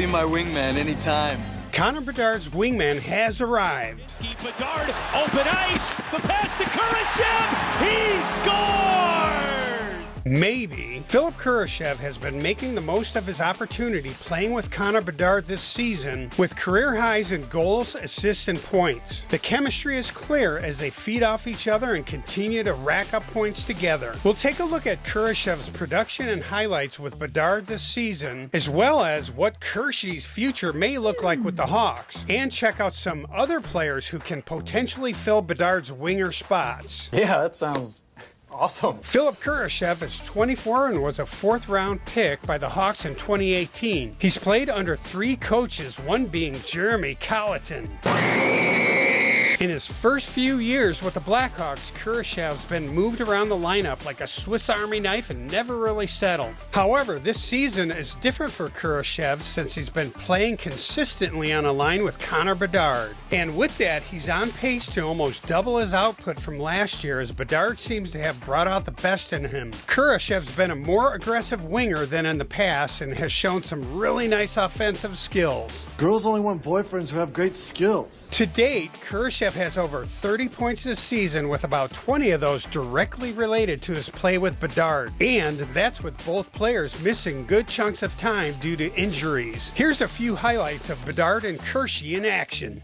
be my wingman anytime. Connor Bedard's wingman has arrived. Bedard, open ice, the pass to Kurashev, he scores! Maybe. Philipp Kurashev has been making the most of his opportunity playing with Connor Bedard this season, with career highs in goals, assists, and points. The chemistry is clear as they feed off each other and continue to rack up points together. We'll take a look at Kurashev's production and highlights with Bedard this season, as well as what Kershi's future may look like with the Hawks, and check out some other players who can potentially fill Bedard's winger spots. Yeah, that sounds awesome. Philipp Kurashev is 24 and was a fourth-round pick by the Hawks in 2018. He's played under 3 coaches, one being Jeremy Colleton. In his first few years with the Blackhawks, Kurashev's been moved around the lineup like a Swiss Army knife and never really settled. However, this season is different for Kurashev since he's been playing consistently on a line with Connor Bedard. And with that, he's on pace to almost double his output from last year, as Bedard seems to have brought out the best in him. Kurashev's been a more aggressive winger than in the past and has shown some really nice offensive skills. Girls only want boyfriends who have great skills. To date, Kurashev has over 30 points this season, with about 20 of those directly related to his play with Bedard. And that's with both players missing good chunks of time due to injuries. Here's a few highlights of Bedard and Kershey in action.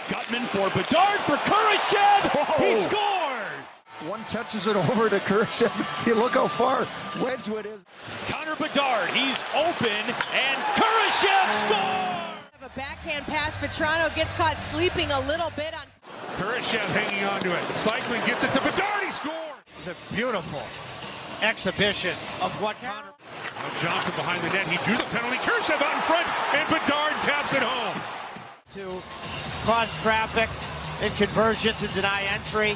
Gutman for Bedard for Kurashev, he scores! One touches it over to Kurashev. You look how far Wedgwood is. Connor Bedard, he's open, and Kurashev scores! A backhand pass, Petrano gets caught sleeping a little bit on. Kurashev hanging on to it. Cycling gets it to Bedard, he scores! It's a beautiful exhibition of what Connor... Johnson behind the net, he drew the penalty. Kurashev out in front, and Bedard taps it home. To cause traffic and convergence and deny entry.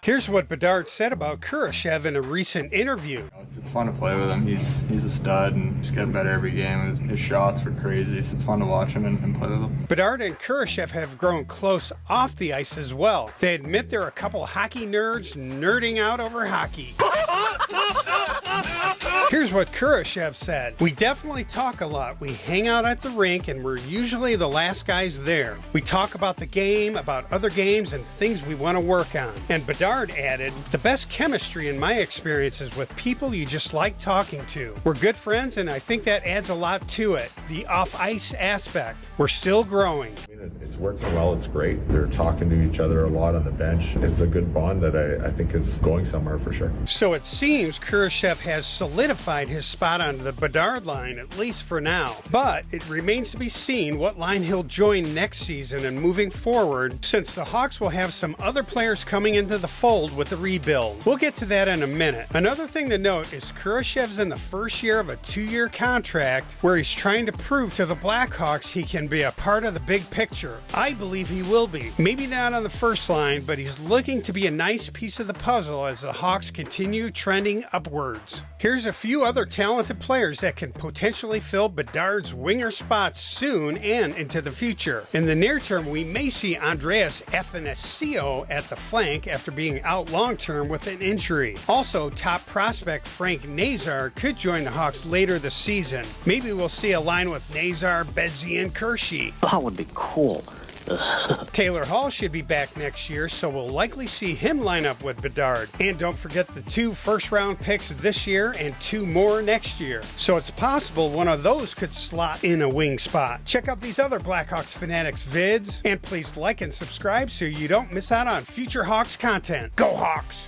Here's what Bedard said about Kurashev in a recent interview. It's fun to play with him. He's a stud and he's getting better every game. His shots were crazy. It's fun to watch him and play with him. Bedard and Kurashev have grown close off the ice as well. They admit they're a couple hockey nerds nerding out over hockey. Here's what Kurashev said. We definitely talk a lot. We hang out at the rink and we're usually the last guys there. We talk about the game, about other games, and things we want to work on. And Bedard added, the best chemistry in my experience is with people you just like talking to. We're good friends and I think that adds a lot to it. The off-ice aspect. We're still growing. It's working well, it's great. They're talking to each other a lot on the bench. It's a good bond that I think is going somewhere for sure. So it seems Kurashev has solidified his spot on the Bedard line, at least for now. But it remains to be seen what line he'll join next season and moving forward, since the Hawks will have some other players coming into the fold with the rebuild. We'll get to that in a minute. Another thing to note is Kurashev's in the first year of a 2-year contract where he's trying to prove to the Blackhawks he can be a part of the big picture. I believe he will be. Maybe not on the first line, but he's looking to be a nice piece of the puzzle as the Hawks continue trending upwards. Here's a few other talented players that can potentially fill Bedard's winger spots soon and into the future. In the near term, we may see Andreas Athanasiou at the flank after being out long term with an injury. Also, top prospect Frank Nazar could join the Hawks later this season. Maybe we'll see a line with Nazar, Bedsy, and Kershey. That would be cool. Taylor Hall should be back next year, so we'll likely see him line up with Bedard. And don't forget the 2 first-round picks this year and 2 more next year. So it's possible one of those could slot in a wing spot. Check out these other Blackhawks Fanatics vids, and please like and subscribe so you don't miss out on future Hawks content. Go Hawks!